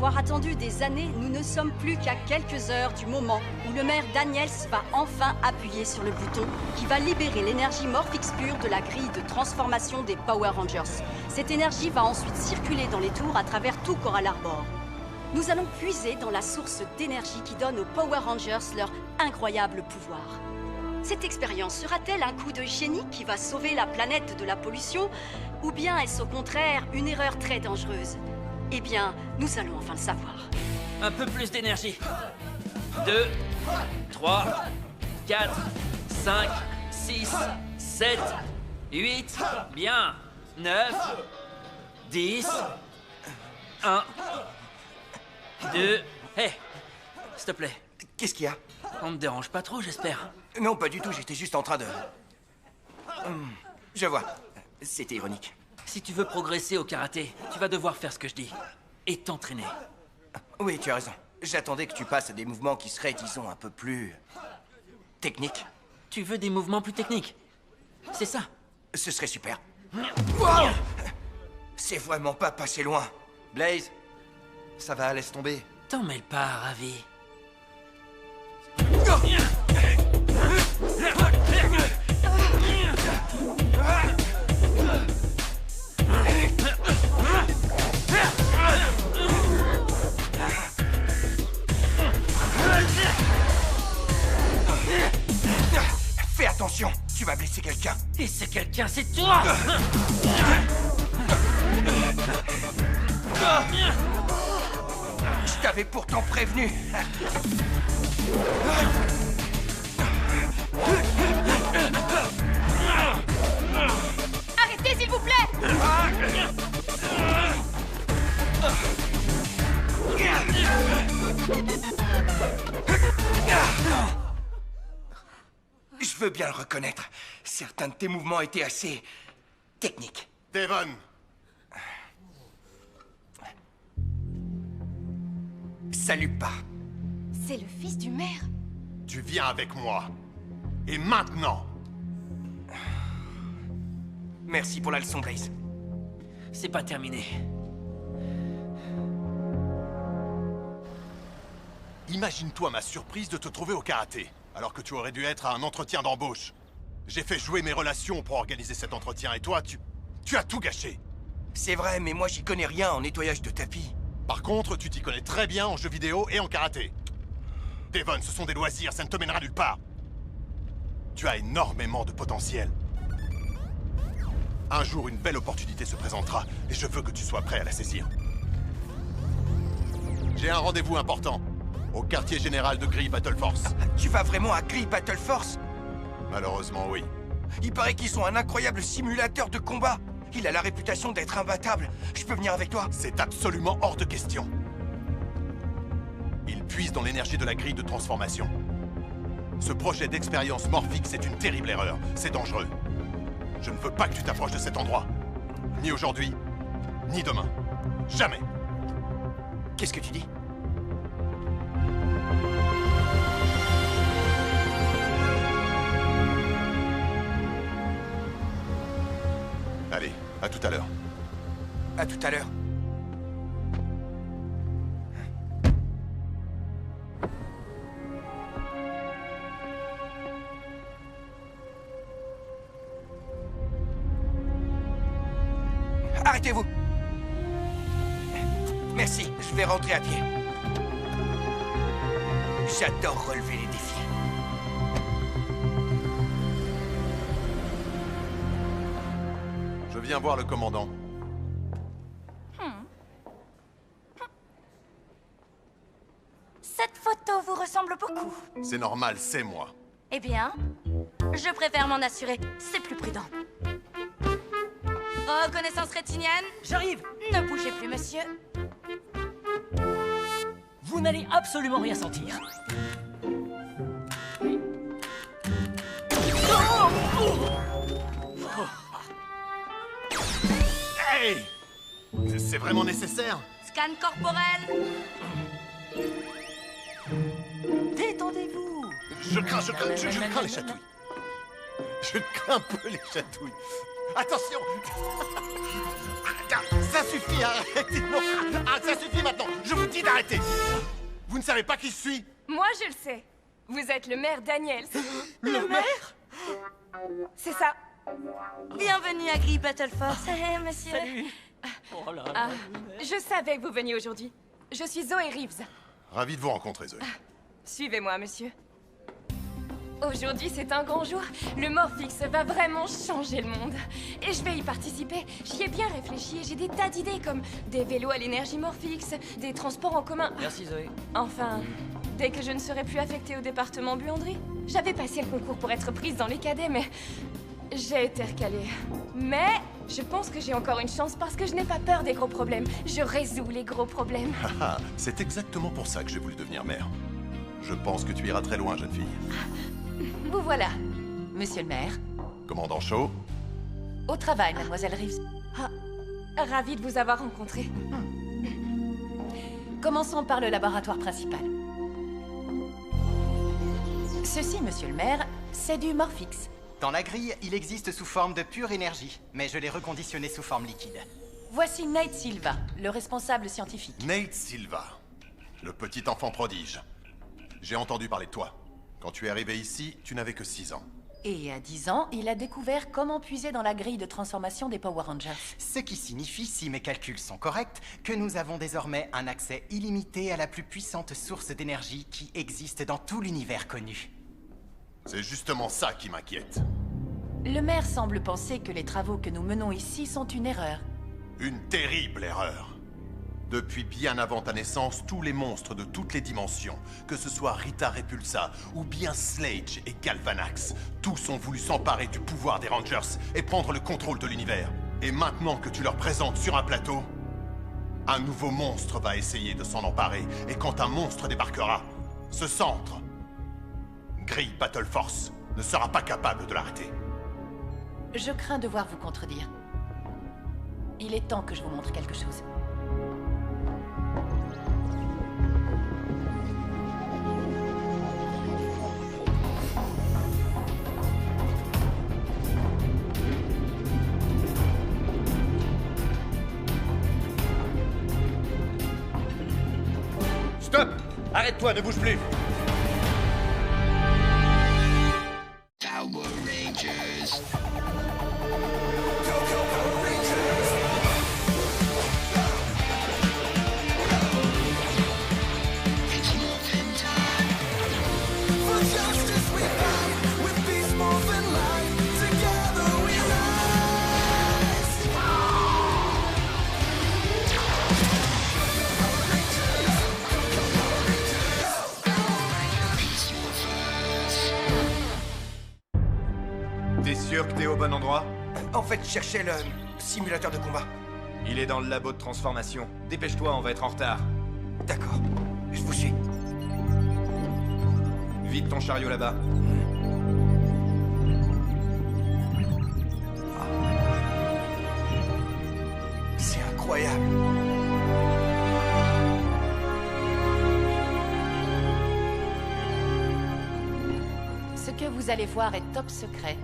avoir attendu des années, nous ne sommes plus qu'à quelques heures du moment où le maire Daniels va enfin appuyer sur le bouton qui va libérer l'énergie Morphix pure de la grille de transformation des Power Rangers. Cette énergie va ensuite circuler dans les tours à travers tout Coral Harbor. Nous allons puiser dans la source d'énergie qui donne aux Power Rangers leur incroyable pouvoir. Cette expérience sera-t-elle un coup de génie qui va sauver la planète de la pollution, ou bien est-ce au contraire une erreur très dangereuse? Eh bien, nous allons enfin le savoir. Un peu plus d'énergie. 2, 3, 4, 5, 6, 7, 8, bien. 9, 10, 1, 2... Hé, s'il te plaît. Qu'est-ce qu'il y a? On ne dérange pas trop, j'espère. Non, pas du tout, j'étais juste en train de... Je vois. C'était ironique. Si tu veux progresser au karaté, tu vas devoir faire ce que je dis. Et t'entraîner. Oui, tu as raison. J'attendais que tu passes à des mouvements qui seraient, disons, un peu plus... techniques. Tu veux des mouvements plus techniques? C'est ça. Ce serait super. Wow! C'est vraiment pas passé loin. Blaze, ça va, laisse tomber. T'en mêle pas, Ravi. Fais attention, tu vas blesser quelqu'un. Et c'est quelqu'un, c'est toi! Je t'avais pourtant prévenu. Arrêtez, s'il vous plaît! Je veux bien le reconnaître. Certains de tes mouvements étaient assez... techniques. Devon! Salut pas. C'est le fils du maire. Tu viens avec moi. Et maintenant! Merci pour la leçon, Blaze. C'est pas terminé. Imagine-toi ma surprise de te trouver au karaté, alors que tu aurais dû être à un entretien d'embauche. J'ai fait jouer mes relations pour organiser cet entretien, et toi, tu as tout gâché. C'est vrai, mais moi j'y connais rien en nettoyage de tapis. Par contre, tu t'y connais très bien en jeux vidéo et en karaté. Devon, ce sont des loisirs, ça ne te mènera nulle part. Tu as énormément de potentiel. Un jour, une belle opportunité se présentera, et je veux que tu sois prêt à la saisir. J'ai un rendez-vous important, au quartier général de Gree Battle Force. Tu vas vraiment à Gree Battle Force? Malheureusement, oui. Il paraît qu'ils sont un incroyable simulateur de combat. Il a la réputation d'être imbattable. Je peux venir avec toi? C'est absolument hors de question. Il puise dans l'énergie de la grille de transformation. Ce projet d'expérience Morphix est une terrible erreur. C'est dangereux. Je ne veux pas que tu t'approches de cet endroit. Ni aujourd'hui, ni demain. Jamais. Qu'est-ce que tu dis? Allez, à tout à l'heure. À tout à l'heure. Arrêtez-vous! Merci, je vais rentrer à pied. J'adore relever les défis. Je viens voir le commandant. Cette photo vous ressemble beaucoup. C'est normal, c'est moi. Eh bien, je préfère m'en assurer. C'est plus prudent. Reconnaissance rétinienne? J'arrive! Ne bougez plus, monsieur. Vous n'allez absolument rien sentir. Hey! C'est vraiment nécessaire? Scan corporel. Détendez-vous! Je crains les chatouilles. Je crains un peu les chatouilles. Attention. Ça suffit, arrêtez. Non. Ah, ça suffit maintenant. Je vous dis d'arrêter. Vous ne savez pas qui je suis? Moi, je le sais. Vous êtes le maire Daniels. Le maire? C'est ça. Bienvenue à Gris Battle Force. Monsieur. Salut. Oh là là. Ah, je savais que vous veniez aujourd'hui. Je suis Zoé Reeves. Ravi de vous rencontrer, Zoé. Suivez-moi, monsieur. Aujourd'hui, c'est un grand jour. Le Morphix va vraiment changer le monde. Et je vais y participer. J'y ai bien réfléchi et j'ai des tas d'idées comme des vélos à l'énergie Morphix, des transports en commun. Merci Zoé. Enfin, dès que je ne serai plus affectée au département buanderie. J'avais passé le concours pour être prise dans les cadets, mais j'ai été recalée. Mais je pense que j'ai encore une chance parce que je n'ai pas peur des gros problèmes. Je résous les gros problèmes. Ah, c'est exactement pour ça que j'ai voulu devenir maire. Je pense que tu iras très loin, jeune fille. Vous voilà, monsieur le maire. Commandant Shaw, Au travail, mademoiselle Reeves. Ravie de vous avoir rencontré. Commençons par le laboratoire principal. Ceci, monsieur le maire, c'est du Morphix. Dans la grille, il existe sous forme de pure énergie, mais je l'ai reconditionné sous forme liquide. Voici Nate Silva, le responsable scientifique. Nate Silva, le petit enfant prodige. J'ai entendu parler de toi. Quand tu es arrivé ici, tu n'avais que 6 ans. Et à 10 ans, il a découvert comment puiser dans la grille de transformation des Power Rangers. Ce qui signifie, si mes calculs sont corrects, que nous avons désormais un accès illimité à la plus puissante source d'énergie qui existe dans tout l'univers connu. C'est justement ça qui m'inquiète. Le maire semble penser que les travaux que nous menons ici sont une erreur. Une terrible erreur. Depuis bien avant ta naissance, tous les monstres de toutes les dimensions, que ce soit Rita Repulsa ou bien Slade et Galvanax, tous ont voulu s'emparer du pouvoir des Rangers et prendre le contrôle de l'univers. Et maintenant que tu leur présentes sur un plateau, un nouveau monstre va essayer de s'en emparer. Et quand un monstre débarquera, ce centre, Gris Battle Force, ne sera pas capable de l'arrêter. Je crains devoir vous contredire. Il est temps que je vous montre quelque chose. Stop! Arrête-toi, ne bouge plus! T'es sûr que t'es au bon endroit? En fait, je cherchais le simulateur de combat. Il est dans le labo de transformation. Dépêche-toi, on va être en retard. D'accord, je vous suis. Vite ton chariot là-bas. C'est incroyable. Ce que vous allez voir est top secret.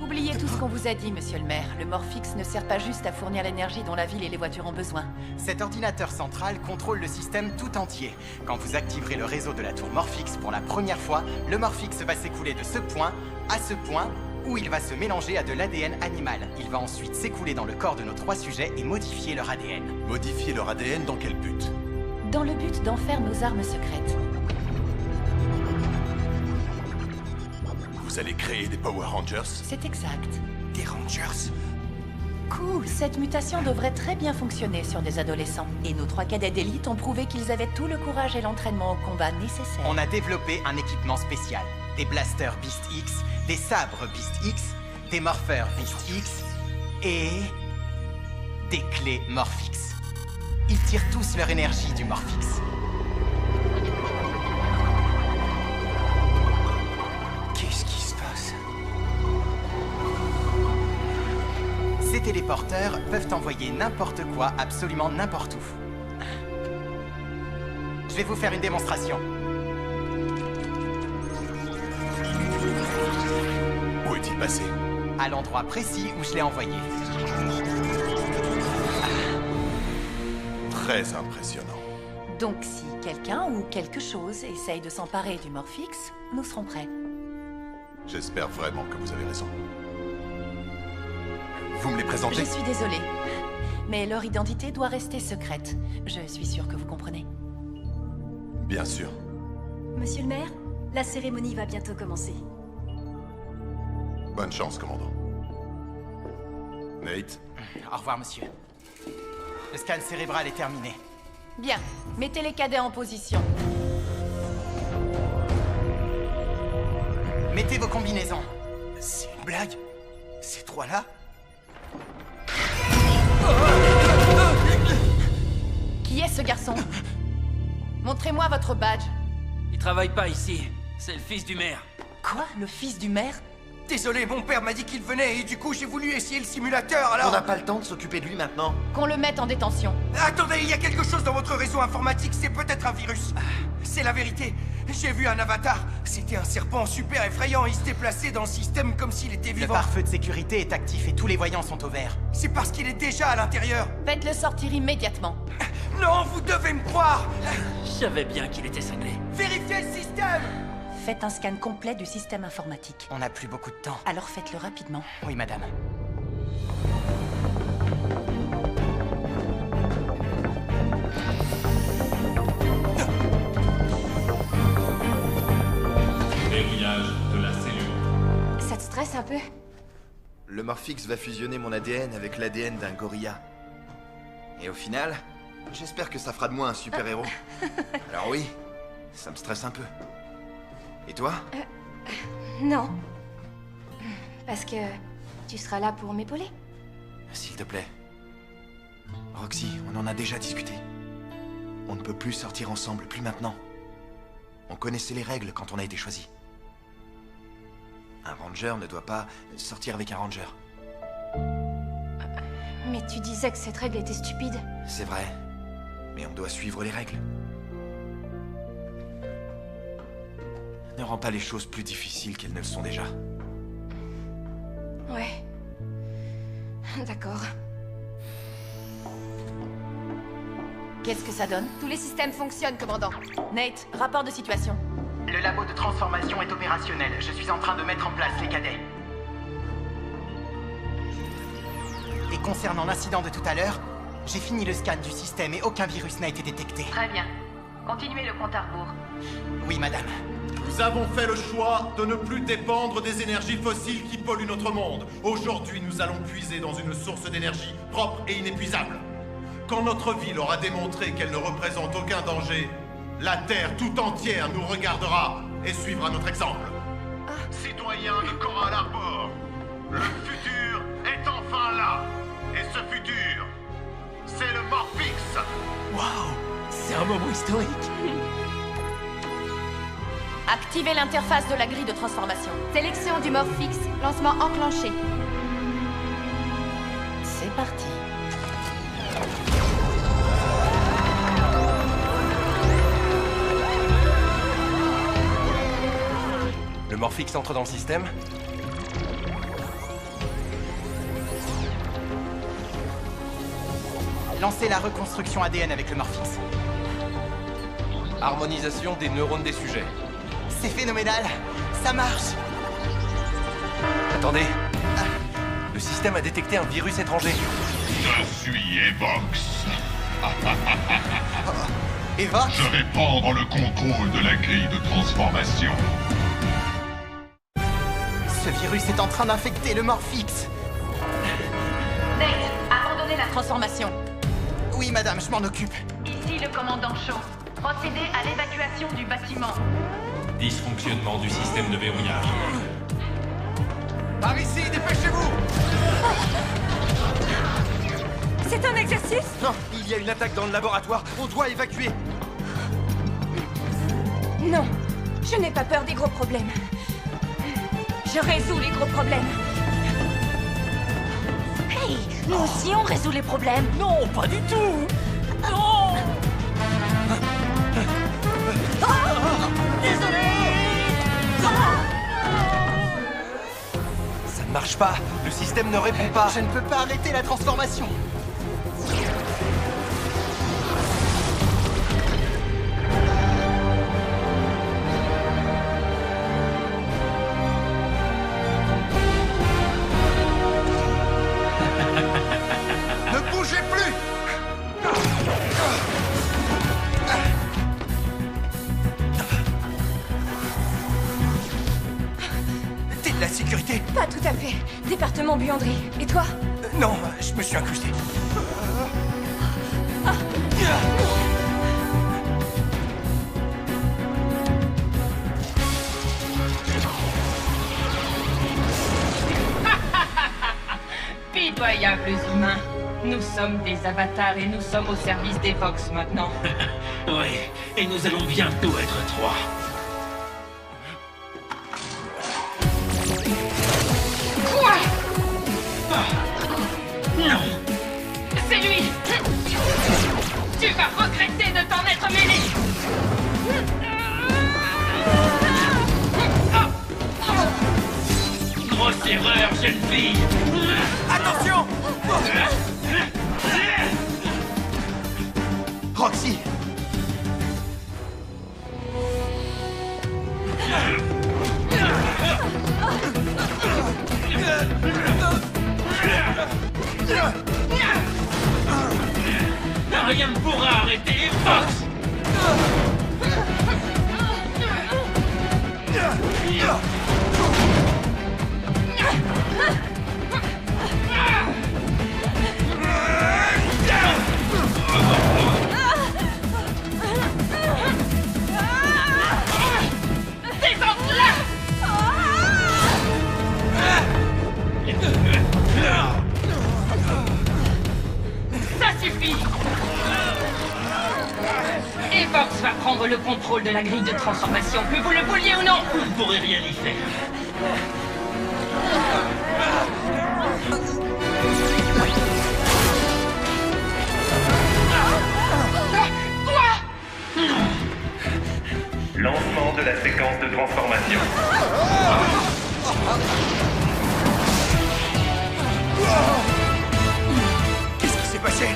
Oubliez tout ce qu'on vous a dit, monsieur le maire. Le Morphix ne sert pas juste à fournir l'énergie dont la ville et les voitures ont besoin. Cet ordinateur central contrôle le système tout entier. Quand vous activerez le réseau de la tour Morphix pour la première fois, le Morphix va s'écouler de ce point à ce point, où il va se mélanger à de l'ADN animal. Il va ensuite s'écouler dans le corps de nos 3 sujets et modifier leur ADN. Modifier leur ADN dans quel but? Dans le but d'en faire nos armes secrètes. Vous allez créer des Power Rangers? C'est exact. Des Rangers? Cool, cette mutation devrait très bien fonctionner sur des adolescents. Et nos 3 cadets d'élite ont prouvé qu'ils avaient tout le courage et l'entraînement au combat nécessaire. On a développé un équipement spécial. Des blasters Beast X, des sabres Beast X, des morpheurs Beast X et des clés Morphix. Ils tirent tous leur énergie du Morphix. Qu'est-ce qui se passe? Ces téléporteurs peuvent envoyer n'importe quoi, absolument n'importe où. Je vais vous faire une démonstration. Où est-il passé? à l'endroit précis où je l'ai envoyé. Très impressionnant. Donc si quelqu'un ou quelque chose essaye de s'emparer du Morphix, nous serons prêts. J'espère vraiment que vous avez raison. Vous me les présentez? Je suis désolée, mais leur identité doit rester secrète. Je suis sûre que vous comprenez. Bien sûr. Monsieur le maire, la cérémonie va bientôt commencer. Bonne chance, commandant. Nate? Au revoir, monsieur. Le scan cérébral est terminé. Bien, mettez les cadets en position. Mettez vos combinaisons. C'est une blague? Ces trois-là? Qui est ce garçon? Montrez-moi votre badge. Il travaille pas ici. C'est le fils du maire. Quoi? Le fils du maire? Désolé, mon père m'a dit qu'il venait et du coup j'ai voulu essayer le simulateur, alors... On n'a pas le temps de s'occuper de lui maintenant. Qu'on le mette en détention. Attendez, il y a quelque chose dans votre réseau informatique, c'est peut-être un virus. C'est la vérité. J'ai vu un avatar. C'était un serpent super effrayant. Il se déplaçait dans le système comme s'il était Le vivant. pare-feu de sécurité est actif et tous les voyants sont au vert. C'est parce qu'il est déjà à l'intérieur. Faites-le sortir immédiatement. Non, vous devez me croire. Je savais bien qu'il était cinglé. Vérifiez le système. Faites un scan complet du système informatique. On n'a plus beaucoup de temps. Alors faites-le rapidement. Oui, madame. Verrouillage de la cellule. Ça te stresse un peu? Le Morphix va fusionner mon ADN avec l'ADN d'un gorilla. Et au final, j'espère que ça fera de moi un super-héros. Alors oui, ça me stresse un peu. Et toi? Non. Parce que tu seras là pour m'épauler. S'il te plaît. Roxy, on en a déjà discuté. On ne peut plus sortir ensemble, plus maintenant. On connaissait les règles quand on a été choisi. Un ranger ne doit pas sortir avec un ranger. Mais tu disais que cette règle était stupide. C'est vrai, mais on doit suivre les règles. Ne rends pas les choses plus difficiles qu'elles ne le sont déjà. Ouais. D'accord. Qu'est-ce que ça donne? Tous les systèmes fonctionnent, commandant. Nate, rapport de situation. Le labo de transformation est opérationnel. Je suis en train de mettre en place les cadets. Et concernant l'incident de tout à l'heure, j'ai fini le scan du système et aucun virus n'a été détecté. Très bien. Continuez le compte à rebours. Oui, madame. Nous avons fait le choix de ne plus dépendre des énergies fossiles qui polluent notre monde. Aujourd'hui, nous allons puiser dans une source d'énergie propre et inépuisable. Quand notre ville aura démontré qu'elle ne représente aucun danger, la Terre tout entière nous regardera et suivra notre exemple. Citoyens de Coral Harbor, le futur est enfin là. Et ce futur, c'est le Morphix. Waouh! C'est un moment historique. Activez l'interface de la grille de transformation. Sélection du Morphix. Lancement enclenché. C'est parti. Le Morphix entre dans le système. Lancez la reconstruction ADN avec le Morphix. Harmonisation des neurones des sujets. C'est phénoménal. Ça marche. Attendez. Le système a détecté un virus étranger. Je suis Evox. Evox? Je vais prendre le contrôle de la grille de transformation. Ce virus est en train d'infecter le Morphix. Nate, abandonnez la transformation. Oui, madame, je m'en occupe. Ici le commandant Shaw. Procédez à l'évacuation du bâtiment. Dysfonctionnement du système de verrouillage. Par ici, dépêchez-vous! C'est un exercice? Non, il y a une attaque dans le laboratoire. On doit évacuer. Non, je n'ai pas peur des gros problèmes. Je résous les gros problèmes. Hey, nous aussi on résout les problèmes. Non, pas du tout. Non. Ça ne marche pas. Le système ne répond pas. Je ne peux pas arrêter la transformation. Ne bougez plus! T'es de la sécurité? Pas tout à fait. Département buanderie. Et toi? Non, je me suis incrusté. Pitoyables humains. Nous sommes des avatars et nous sommes au service des Vox maintenant. Oui, et nous allons bientôt être 3. Quoi? Non! C'est lui! Tu vas regretter de t'en être mêlé! Grosse erreur, jeune fille! Attention! Roxy! Rien ne pourra arrêter Fox! Descends-la! Ça suffit! Et Vox va prendre le contrôle de la grille de transformation, que vous le vouliez ou non! Vous ne pourrez rien y faire. Quoi? Lancement de la séquence de transformation. Qu'est-ce qui s'est passé?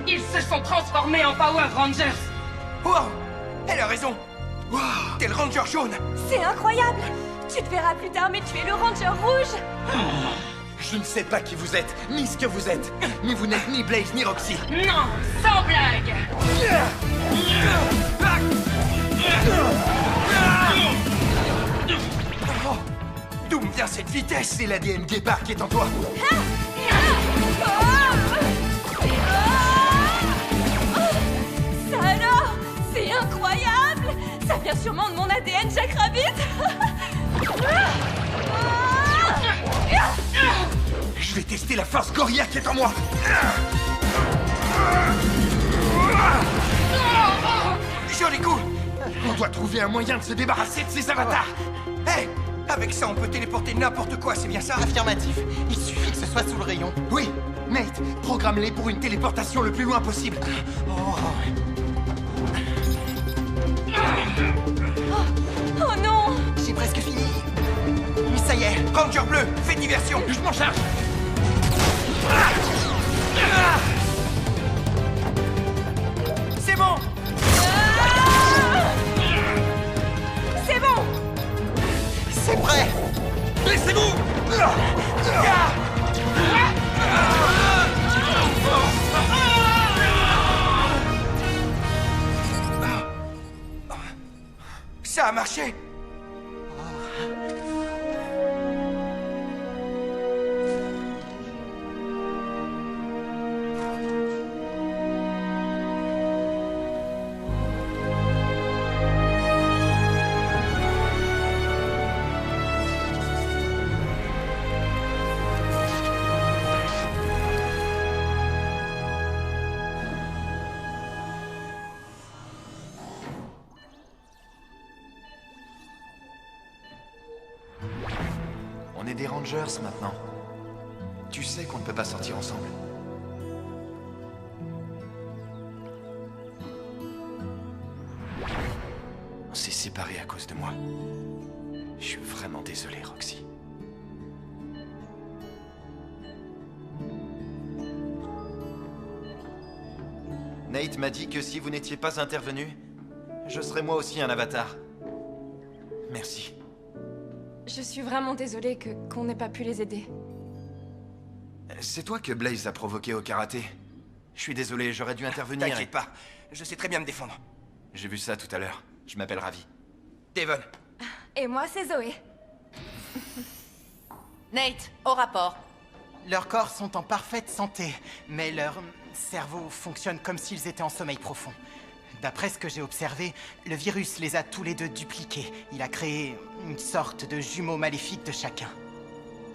Ils se sont transformés en Power Rangers! Wow! Elle a raison! Wow! T'es le Ranger jaune! C'est incroyable! Tu te verras plus tard, mais tu es le Ranger rouge! Je ne sais pas qui vous êtes, ni ce que vous êtes. Mais vous n'êtes ni Blaze ni Roxy. Non! Sans blague! Oh, d'où me vient cette vitesse? C'est l'ADN guépard qui est en toi. Ça alors? C'est incroyable! Ça vient sûrement de mon ADN Jack Rabbit! Je vais tester la force Gorilla qui est en moi. Joli coup! On doit trouver un moyen de se débarrasser de ces avatars. Hé! Avec ça, on peut téléporter n'importe quoi, c'est bien ça? Affirmatif. Il suffit que ce soit sous le rayon. Oui, Nate, programme-les pour une téléportation le plus loin possible. Oh non! J'ai presque fini. Mais ça y est. Ranger bleu, fais diversion! Je m'en charge! C'est bon! C'est bon! C'est prêt. Laissez-vous! Ça a marché! On est des Rangers maintenant. Tu sais qu'on ne peut pas sortir ensemble. On s'est séparés à cause de moi. Je suis vraiment désolé, Roxy. Nate m'a dit que si vous n'étiez pas intervenu, je serais moi aussi un avatar. Merci. Je suis vraiment désolée qu'on n'ait pas pu les aider. C'est toi que Blaze a provoqué au karaté. Je suis désolé, j'aurais dû intervenir. T'inquiète pas, je sais très bien me défendre. J'ai vu ça tout à l'heure. Je m'appelle Ravi. Devon. Et moi, c'est Zoé. Nate, au rapport. Leurs corps sont en parfaite santé, mais leur cerveau fonctionne comme s'ils étaient en sommeil profond. D'après ce que j'ai observé, le virus les a tous les deux dupliqués. Il a créé une sorte de jumeau maléfique de chacun.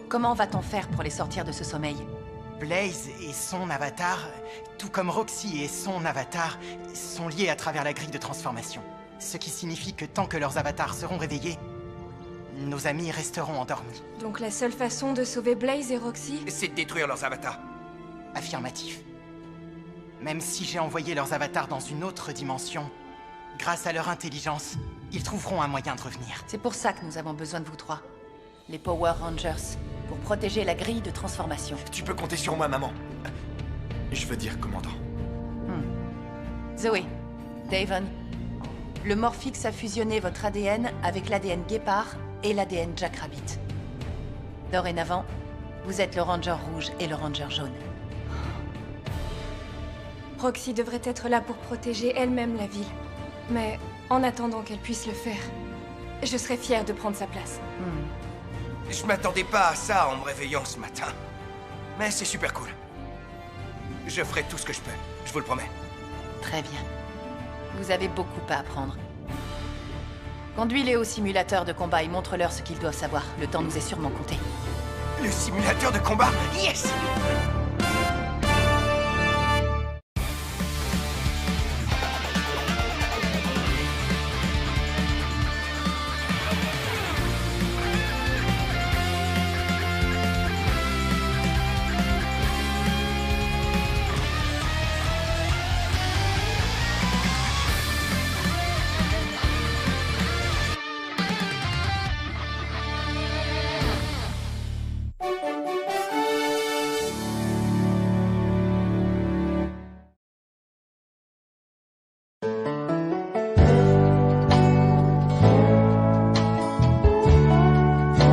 Comment va-t-on faire pour les sortir de ce sommeil? Blaze et son avatar, tout comme Roxy et son avatar, sont liés à travers la grille de transformation. Ce qui signifie que tant que leurs avatars seront réveillés, nos amis resteront endormis. Donc la seule façon de sauver Blaze et Roxy, c'est de détruire leurs avatars. Affirmatif. Même si j'ai envoyé leurs avatars dans une autre dimension, grâce à leur intelligence, ils trouveront un moyen de revenir. C'est pour ça que nous avons besoin de vous trois. Les Power Rangers, pour protéger la grille de transformation. Tu peux compter sur moi, maman. Je veux dire, commandant. Zoé, Devon, le Morphix a fusionné votre ADN avec l'ADN Guépard et l'ADN Jack Rabbit. Dorénavant, vous êtes le Ranger rouge et le Ranger jaune. Roxy devrait être là pour protéger elle-même la ville. Mais en attendant qu'elle puisse le faire, je serais fière de prendre sa place. Je m'attendais pas à ça en me réveillant ce matin. Mais c'est super cool. Je ferai tout ce que je peux, je vous le promets. Très bien. Vous avez beaucoup à apprendre. Conduis-les au simulateur de combat et montre-leur ce qu'ils doivent savoir. Le temps nous est sûrement compté. Le simulateur de combat? Yes!